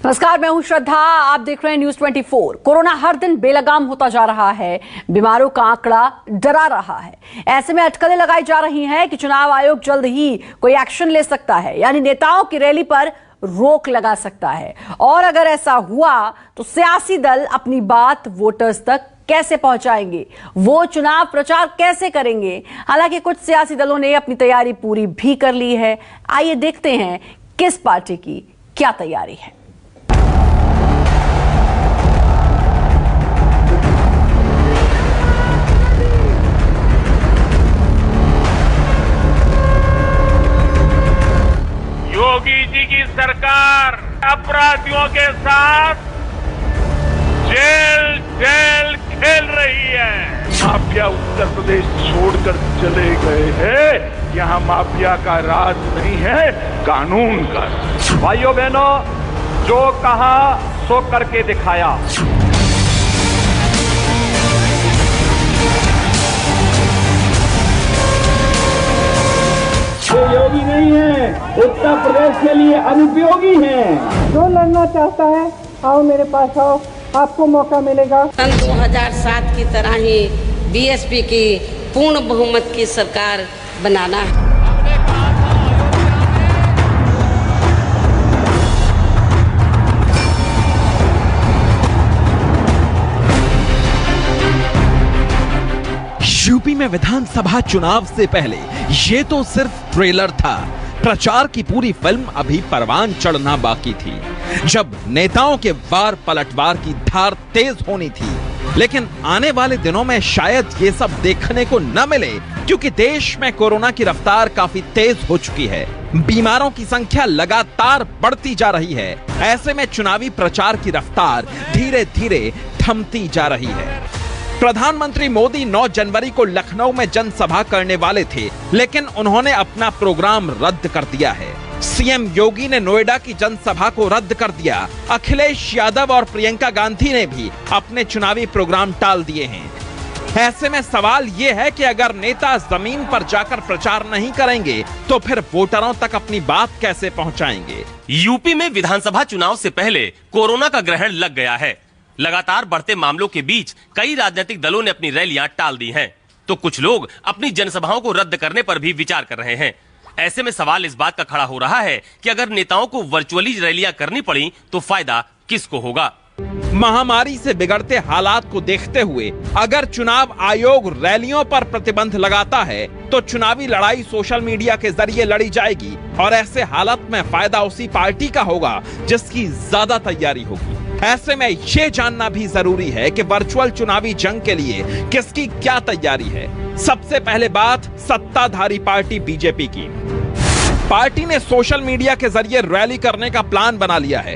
नमस्कार, मैं हूं श्रद्धा। आप देख रहे हैं न्यूज 24। कोरोना हर दिन बेलगाम होता जा रहा है, बीमारों का आंकड़ा डरा रहा है। ऐसे में अटकलें लगाई जा रही हैं कि चुनाव आयोग जल्द ही कोई एक्शन ले सकता है, यानी नेताओं की रैली पर रोक लगा सकता है। और अगर ऐसा हुआ तो सियासी दल अपनी बात वोटर्स तक कैसे पहुंचाएंगे, वो चुनाव प्रचार कैसे करेंगे। हालांकि कुछ सियासी दलों ने अपनी तैयारी पूरी भी कर ली है। आइए देखते हैं किस पार्टी की क्या तैयारी है। योगी जी की सरकार अपराधियों के साथ जेल जेल खेल रही है। माफिया उत्तर प्रदेश छोड़कर चले गए हैं। यहाँ माफिया का राज नहीं है, कानून का। भाइयों बहनों, जो कहा सो करके दिखाया। ये योगी नहीं है, उत्तर प्रदेश के लिए अनुपयोगी है। जो लड़ना चाहता है आओ मेरे पास आओ, आपको मौका मिलेगा। सन 2007 की तरह ही बीएसपी की पूर्ण बहुमत की सरकार बनाना है। यूपी में विधानसभा चुनाव से पहले ये तो सिर्फ ट्रेलर था। प्रचार की पूरी फिल्म अभी परवान चढ़ना बाकी थी, जब नेताओं के वार पलटवार की धार तेज होनी थी। लेकिन आने वाले दिनों में शायद ये सब देखने को न मिले, क्योंकि देश में कोरोना की रफ्तार काफी तेज हो चुकी है। बीमारों की संख्या लगातार बढ़ती जा रही है। ऐसे में चुनावी प्रचार की रफ्तार धीरे धीरे थमती जा रही है। प्रधानमंत्री मोदी 9 जनवरी को लखनऊ में जनसभा करने वाले थे, लेकिन उन्होंने अपना प्रोग्राम रद्द कर दिया है। सीएम योगी ने नोएडा की जनसभा को रद्द कर दिया। अखिलेश यादव और प्रियंका गांधी ने भी अपने चुनावी प्रोग्राम टाल दिए हैं। ऐसे में सवाल ये है कि अगर नेता जमीन पर जाकर प्रचार नहीं करेंगे तो फिर वोटरों तक अपनी बात कैसे पहुंचाएंगे। यूपी में विधानसभा चुनाव से पहले कोरोना का ग्रहण लग गया है। लगातार बढ़ते मामलों के बीच कई राजनीतिक दलों ने अपनी रैलियां टाल दी हैं, तो कुछ लोग अपनी जनसभाओं को रद्द करने पर भी विचार कर रहे हैं। ऐसे में सवाल इस बात का खड़ा हो रहा है कि अगर नेताओं को वर्चुअली रैलियां करनी पड़ी तो फायदा किसको होगा। महामारी से बिगड़ते हालात को देखते हुए अगर चुनाव आयोग रैलियों पर प्रतिबंध लगाता है तो चुनावी लड़ाई सोशल मीडिया के जरिए लड़ी जाएगी, और ऐसे हालत में फायदा उसी पार्टी का होगा जिसकी ज्यादा तैयारी होगी। ऐसे में ये जानना भी जरूरी है कि वर्चुअल चुनावी जंग के लिए किसकी क्या तैयारी है। सबसे पहले बात सत्ताधारी पार्टी बीजेपी की। पार्टी ने सोशल मीडिया के जरिए रैली करने का प्लान बना लिया है।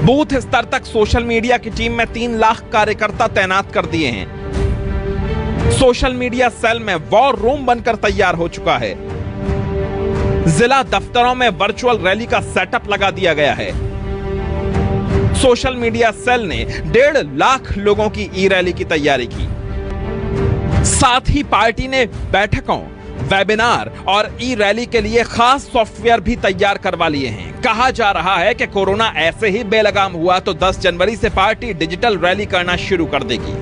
बूथ स्तर तक सोशल मीडिया की टीम में 3 लाख कार्यकर्ता तैनात कर दिए हैं। सोशल मीडिया सेल में वॉर रूम बनकर तैयार हो चुका है। जिला दफ्तरों में वर्चुअल रैली का सेटअप लगा दिया गया है। सोशल मीडिया सेल ने 1.5 लाख लोगों की ई रैली की तैयारी की। साथ ही पार्टी ने बैठकों, वेबिनार और ई रैली के लिए खास सॉफ्टवेयर भी तैयार करवा लिए हैं। कहा जा रहा है कि कोरोना ऐसे ही बेलगाम हुआ तो 10 जनवरी से पार्टी डिजिटल रैली करना शुरू कर देगी।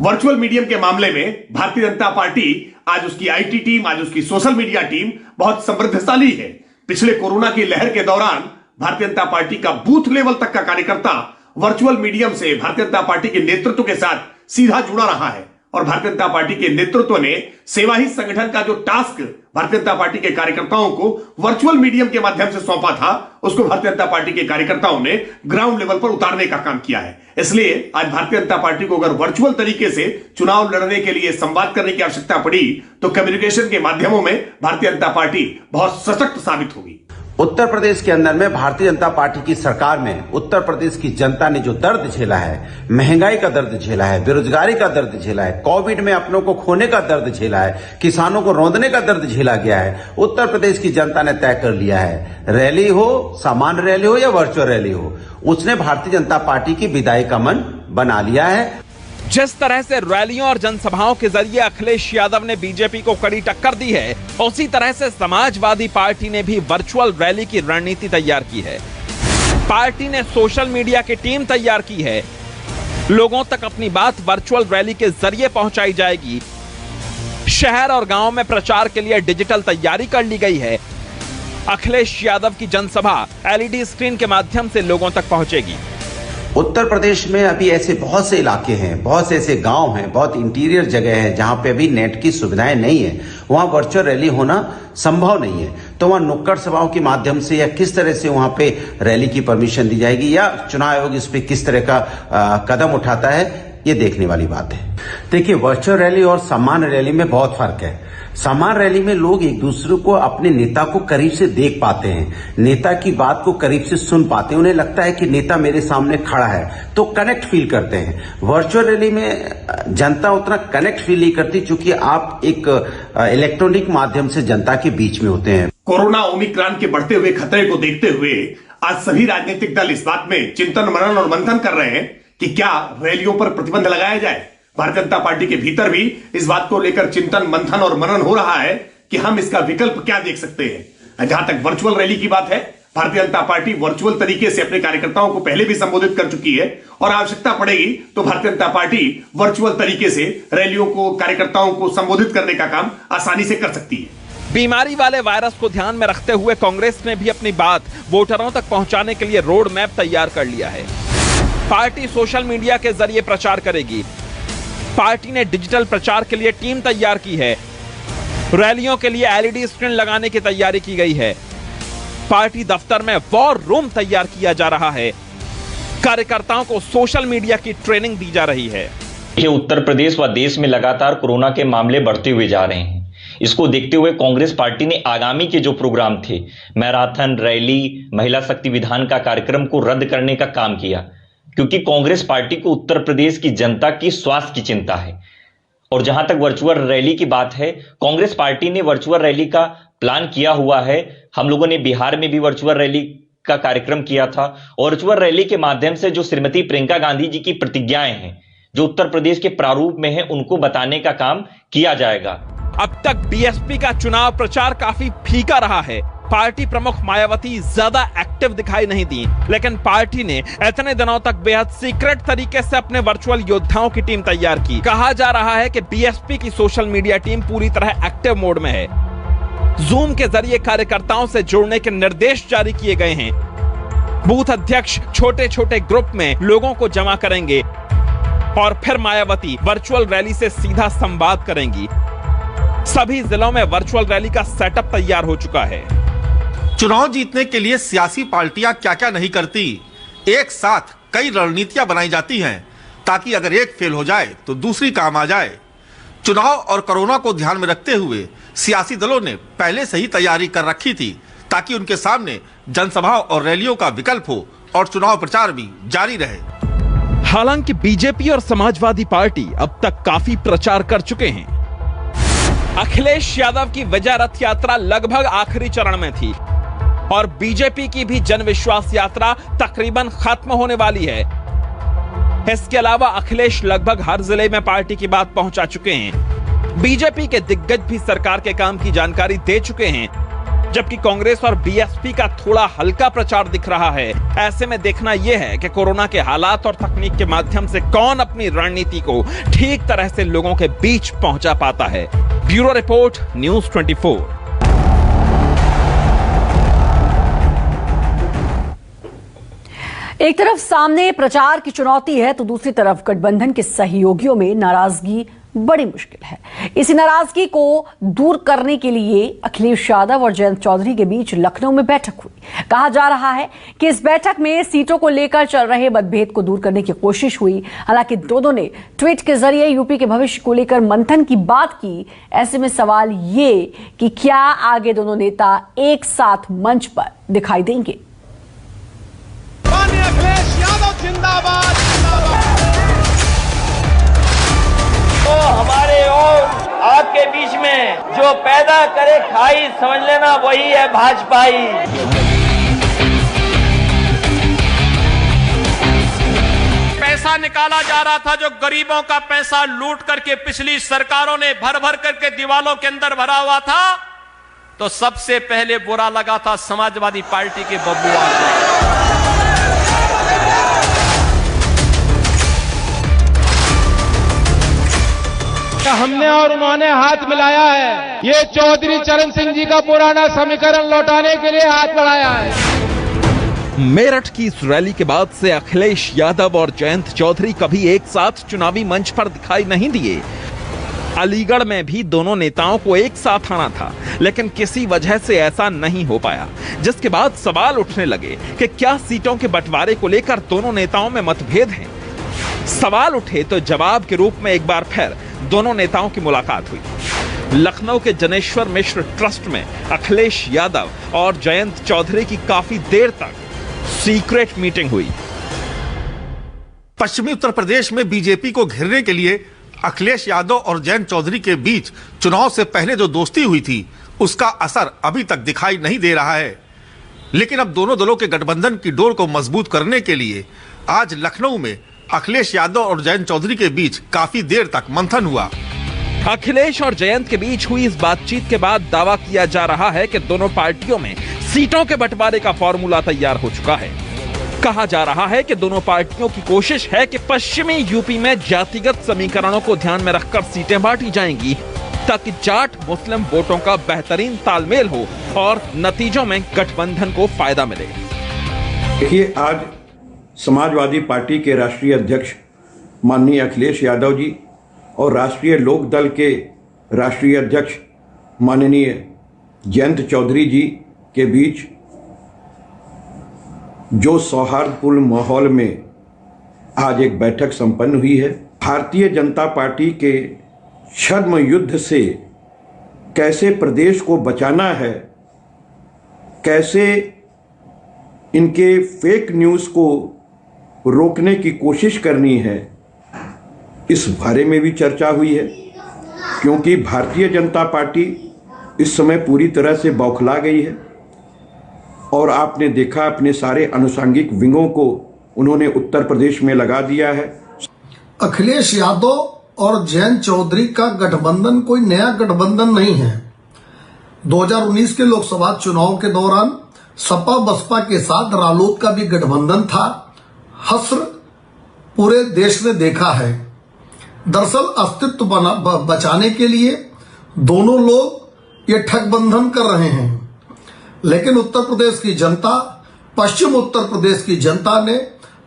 वर्चुअल मीडियम के मामले में भारतीय जनता पार्टी, आज उसकी आईटी टीम, आज उसकी सोशल मीडिया टीम बहुत समृद्धशाली है। पिछले कोरोना की लहर के दौरान भारतीय जनता पार्टी का बूथ लेवल तक का कार्यकर्ता वर्चुअल मीडियम से भारतीय जनता पार्टी के नेतृत्व के साथ सीधा जुड़ा रहा है, और भारतीय जनता पार्टी के नेतृत्व ने सेवा ही संगठन का जो टास्क भारतीय जनता पार्टी के कार्यकर्ताओं को वर्चुअल मीडियम के माध्यम से सौंपा था, उसको भारतीय जनता पार्टी के कार्यकर्ताओं ने ग्राउंड लेवल पर उतारने का काम किया है। इसलिए आज भारतीय जनता पार्टी को अगर वर्चुअल तरीके से चुनाव लड़ने के लिए संवाद करने की आवश्यकता पड़ी तो कम्युनिकेशन के माध्यमों में भारतीय जनता पार्टी बहुत सशक्त साबित होगी। उत्तर प्रदेश के अंदर में भारतीय जनता पार्टी की सरकार में उत्तर प्रदेश की जनता ने जो दर्द झेला है, महंगाई का दर्द झेला है, बेरोजगारी का दर्द झेला है, कोविड में अपनों को खोने का दर्द झेला है, किसानों को रौंदने का दर्द झेला गया है, उत्तर प्रदेश की जनता ने तय कर लिया है। रैली हो, सामान्य रैली हो या वर्चुअल रैली हो, उसने भारतीय जनता पार्टी की विदाई का मन बना लिया है। जिस तरह से रैलियों और जनसभाओं के जरिए अखिलेश यादव ने बीजेपी को कड़ी टक्कर दी है, उसी तरह से समाजवादी पार्टी ने भी वर्चुअल रैली की रणनीति तैयार की है। पार्टी ने सोशल मीडिया की टीम तैयार की है। लोगों तक अपनी बात वर्चुअल रैली के जरिए पहुंचाई जाएगी। शहर और गांव में प्रचार के लिए डिजिटल तैयारी कर ली गई है। अखिलेश यादव की जनसभा एलईडी स्क्रीन के माध्यम से लोगों तक पहुंचेगी। उत्तर प्रदेश में अभी ऐसे बहुत से इलाके हैं, बहुत से ऐसे गांव हैं, बहुत इंटीरियर जगह है जहां पे अभी नेट की सुविधाएं नहीं है, वहां वर्चुअल रैली होना संभव नहीं है। तो वहां नुक्कड़ सभाओं के माध्यम से या किस तरह से वहां पे रैली की परमिशन दी जाएगी या चुनाव आयोग इस पे किस तरह का कदम उठाता है, ये देखने वाली बात है। देखिए, वर्चुअल रैली और सामान्य रैली में बहुत फर्क है। सामान्य रैली में लोग एक दूसरे को, अपने नेता को करीब से देख पाते हैं, नेता की बात को करीब से सुन पाते हैं, उन्हें लगता है कि नेता मेरे सामने खड़ा है, तो कनेक्ट फील करते हैं। वर्चुअल रैली में जनता उतना कनेक्ट फील नहीं करती, क्योंकि आप एक इलेक्ट्रॉनिक माध्यम से जनता के बीच में होते हैं। कोरोना ओमिक्रॉन के बढ़ते हुए खतरे को देखते हुए आज सभी राजनीतिक दल इस बात में चिंतन मनन और मंथन कर रहे हैं कि क्या रैलियों पर प्रतिबंध लगाया जाए। भारतीय जनता पार्टी के भीतर भी इस बात को लेकर चिंतन मंथन और मनन हो रहा है कि हम इसका विकल्प क्या देख सकते हैं। जहां तक वर्चुअल रैली की बात है, भारतीय जनता पार्टी वर्चुअल तरीके से अपने कार्यकर्ताओं को पहले भी संबोधित कर चुकी है और आवश्यकता पड़ेगी तो भारतीय जनता पार्टी वर्चुअल तरीके से रैलियों को, कार्यकर्ताओं को संबोधित करने का काम आसानी से कर सकती है। बीमारी वाले वायरस को ध्यान में रखते हुए कांग्रेस ने भी अपनी बात वोटरों तक पहुंचाने के लिए रोड मैप तैयार कर लिया है। पार्टी सोशल मीडिया के जरिए प्रचार करेगी। पार्टी ने डिजिटल प्रचार के लिए टीम तैयार की है। रैलियों के लिए एलईडी स्क्रीन लगाने की तैयारी की गई है। पार्टी दफ्तर में वॉर रूम तैयार किया जा रहा है। कार्यकर्ताओं को सोशल मीडिया की ट्रेनिंग दी जा रही है। उत्तर प्रदेश व देश में लगातार कोरोना के मामले बढ़ते हुए जा रहे हैं। इसको देखते हुए कांग्रेस पार्टी ने आगामी के जो प्रोग्राम थे, मैराथन, रैली, महिला शक्ति विधान का कार्यक्रम को रद्द करने का काम किया, क्योंकि कांग्रेस पार्टी को उत्तर प्रदेश की जनता की स्वास्थ्य की चिंता है। और जहां तक वर्चुअल रैली की बात है, कांग्रेस पार्टी ने वर्चुअल रैली का प्लान किया हुआ है। हम लोगों ने बिहार में भी वर्चुअल रैली का कार्यक्रम किया था और वर्चुअल रैली के माध्यम से जो श्रीमती प्रियंका गांधी जी की प्रतिज्ञाएं हैं, जो उत्तर प्रदेश के प्रारूप में है, उनको बताने का काम किया जाएगा। अब तक बीएसपी का चुनाव प्रचार काफी फीका रहा है। पार्टी प्रमुख मायावती ज्यादा एक्टिव दिखाई नहीं दी, लेकिन पार्टी ने इतने दिनों तक बेहद सीक्रेट तरीके से अपने वर्चुअल योद्धाओं की टीम तैयार की। कहा जा रहा है कि बीएसपी की सोशल मीडिया टीम पूरी तरह एक्टिव मोड में है। जूम के जरिए कार्यकर्ताओं से जोड़ने के निर्देश जारी किए गए हैं। बूथ अध्यक्ष छोटे छोटे ग्रुप में लोगों को जमा करेंगे और फिर मायावती वर्चुअल रैली से सीधा संवाद करेंगी। सभी जिलों में वर्चुअल रैली का सेटअप तैयार हो चुका है। चुनाव जीतने के लिए सियासी पार्टियां क्या क्या नहीं करती, एक साथ कई रणनीतियां बनाई जाती हैं ताकि अगर एक फेल हो जाए तो दूसरी काम आ जाए। चुनाव और कोरोना को ध्यान में रखते हुए सियासी दलों ने पहले से ही तैयारी कर रखी थी ताकि उनके सामने जनसभाओं और रैलियों का विकल्प हो और चुनाव प्रचार भी जारी रहे। हालांकि बीजेपी और समाजवादी पार्टी अब तक काफी प्रचार कर चुके हैं। अखिलेश यादव की विजय रथ यात्रा लगभग आखिरी चरण में थी और बीजेपी की भी जन विश्वास यात्रा तकरीबन खत्म होने वाली है। इसके अलावा अखिलेश लगभग हर जिले में पार्टी की बात पहुंचा चुके हैं। बीजेपी के दिग्गज भी सरकार के काम की जानकारी दे चुके हैं, जबकि कांग्रेस और बीएसपी का थोड़ा हल्का प्रचार दिख रहा है। ऐसे में देखना यह है कि कोरोना के हालात और तकनीक के माध्यम से कौन अपनी रणनीति को ठीक तरह से लोगों के बीच पहुंचा पाता है। Bureau report, news 24। एक तरफ सामने प्रचार की चुनौती है तो दूसरी तरफ गठबंधन के सहयोगियों में नाराजगी बड़ी मुश्किल है। इसी नाराजगी को दूर करने के लिए अखिलेश यादव और जयंत चौधरी के बीच लखनऊ में बैठक हुई। कहा जा रहा है कि इस बैठक में सीटों को लेकर चल रहे मतभेद को दूर करने की कोशिश हुई। हालांकि दोनों ने ट्वीट के जरिए यूपी के भविष्य को लेकर मंथन की बात की। ऐसे में सवाल ये कि क्या आगे दोनों नेता एक साथ मंच पर दिखाई देंगे। अखिलेश यादव जिंदाबाद, तो हमारे और आपके बीच में जो पैदा करे खाई, समझ लेना वही है भाजपाई। पैसा निकाला जा रहा था जो गरीबों का पैसा लूट करके पिछली सरकारों ने भर भर करके दीवालों के अंदर भरा हुआ था, तो सबसे पहले बुरा लगा था समाजवादी पार्टी के बब्बुआ को। कि हमने और उन्होंने हाथ मिलाया है। ये चौधरी चरण सिंह जी का पुराना समीकरण लौटाने के लिए हाथ बढ़ाया है। मेरठ की इस रैली के बाद से अखिलेश यादव और जयंत चौधरी कभी एक साथ चुनावी मंच पर दिखाई नहीं दिए। अलीगढ़ में भी दोनों नेताओं को एक साथ आना था, लेकिन किसी वजह से ऐसा नहीं हो पाया, जिसके बाद सवाल उठने लगे कि क्या सीटों के बंटवारे को लेकर दोनों नेताओं में मतभेद हैं। सवाल उठे तो जवाब के रूप में एक बार फिर दोनों नेताओं की मुलाकात हुई। लखनऊ के जनेश्वर मिश्र ट्रस्ट में अखिलेश यादव और जयंत चौधरी की काफी देर तक सीक्रेट मीटिंग हुई। पश्चिमी उत्तर प्रदेश में बीजेपी को घेरने के लिए अखिलेश यादव और जयंत चौधरी के बीच चुनाव से पहले जो दोस्ती हुई थी, उसका असर अभी तक दिखाई नहीं दे रहा है। लेकिन अब दोनों दलों के गठबंधन की डोर को मजबूत करने के लिए आज लखनऊ में अखिलेश यादव और जयंत चौधरी के बीच काफी देर तक मंथन हुआ। अखिलेश और जयंत के बीच हुई इस बातचीत के बाद दावा किया जा रहा है कि दोनों पार्टियों में सीटों के बंटवारे का फॉर्मूला तैयार हो चुका है। कहा जा रहा है कि दोनों पार्टियों की कोशिश है कि पश्चिमी यूपी में जातिगत समीकरणों को ध्यान में रखकर सीटें बांटी जाएंगी, ताकि जाट मुस्लिम वोटों का बेहतरीन तालमेल हो और नतीजों में गठबंधन को फायदा मिले। देखिए, आज समाजवादी पार्टी के राष्ट्रीय अध्यक्ष माननीय अखिलेश यादव जी और राष्ट्रीय लोक दल के राष्ट्रीय अध्यक्ष माननीय जयंत चौधरी जी के बीच जो सौहार्दपूर्ण माहौल में आज एक बैठक संपन्न हुई है। भारतीय जनता पार्टी के छद्म युद्ध से कैसे प्रदेश को बचाना है, कैसे इनके फेक न्यूज़ को रोकने की कोशिश करनी है, इस बारे में भी चर्चा हुई है। क्योंकि भारतीय जनता पार्टी इस समय पूरी तरह से बौखला गई है और आपने देखा अपने सारे अनुषंगिक विंगों को उन्होंने उत्तर प्रदेश में लगा दिया है। अखिलेश यादव और जयंत चौधरी का गठबंधन कोई नया गठबंधन नहीं है। 2019 के लोकसभा चुनाव के दौरान सपा बसपा के साथ रालोद का भी गठबंधन था। हस्र पूरे देश ने देखा है। दरअसल अस्तित्व बचाने के लिए दोनों लोग ये ठगबंधन कर रहे हैं, लेकिन उत्तर प्रदेश की जनता, पश्चिम उत्तर प्रदेश की जनता ने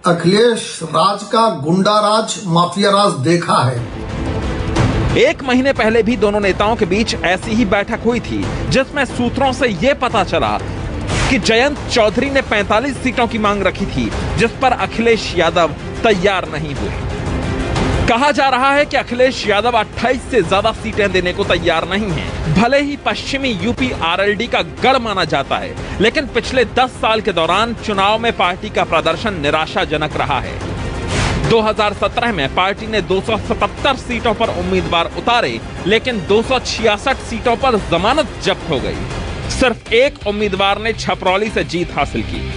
अखिलेश राज का गुंडा राज, माफिया राज देखा है। एक महीने पहले भी दोनों नेताओं के बीच ऐसी ही बैठक हुई थी, जिसमें सूत्रों से यह पता चला कि जयंत चौधरी ने 45 सीटों की मांग रखी थी, जिस पर अखिलेश यादव तैयार नहीं हुए। कहा जा रहा है कि अखिलेश यादव 28 से ज्यादा सीटें देने को तैयार नहीं हैं। भले ही पश्चिमी यूपी आरएलडी का गढ़ माना जाता है, लेकिन पिछले 10 साल के दौरान चुनाव में पार्टी का प्रदर्शन निराशाजनक रहा है। 2017 में पार्टी ने 277 सीटों पर उम्मीदवार उतारे, लेकिन 266 सीटों पर जमानत जब्त हो गई। सिर्फ एक उम्मीदवार ने छपरौली से जीत हासिल की।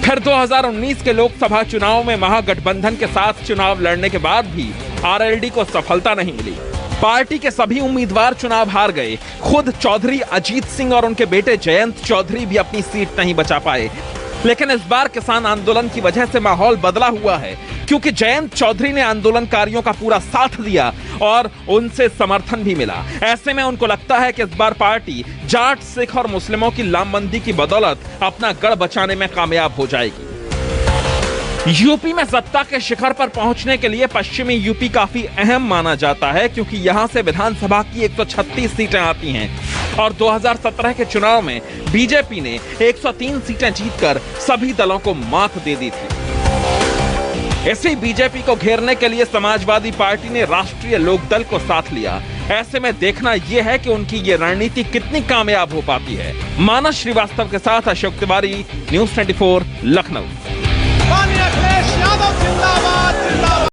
फिर 2019 के लोकसभा चुनाव में महागठबंधन के साथ चुनाव लड़ने के बाद भी आरएलडी को सफलता नहीं मिली। पार्टी के सभी उम्मीदवार चुनाव हार गए। खुद चौधरी अजीत सिंह और उनके बेटे जयंत चौधरी भी अपनी सीट नहीं बचा पाए। लेकिन इस बार किसान आंदोलन की वजह से माहौल बदला हुआ है, क्योंकि जयंत चौधरी ने आंदोलनकारियों का पूरा साथ दिया और उनसे समर्थन भी मिला। ऐसे में उनको लगता है कि इस बार पार्टी जाट, सिख और मुस्लिमों की लामबंदी की बदौलत अपना गढ़ बचाने में कामयाब हो जाएगी। यूपी में सत्ता के शिखर पर पहुंचने के लिए पश्चिमी यूपी काफी अहम माना जाता है, क्योंकि यहां से विधानसभा की 136 सीटें आती हैं और 2017 के चुनाव में बीजेपी ने 103 सीटें जीतकर सभी दलों को मात दे दी थी। इसी बीजेपी को घेरने के लिए समाजवादी पार्टी ने राष्ट्रीय लोकदल को साथ लिया। ऐसे में देखना यह है कि उनकी ये रणनीति कितनी कामयाब हो पाती है। मानस श्रीवास्तव के साथ अशोक तिवारी, न्यूज़ 24, लखनऊ। अखिलेश यादव जिंदाबाद जिंदाबाद।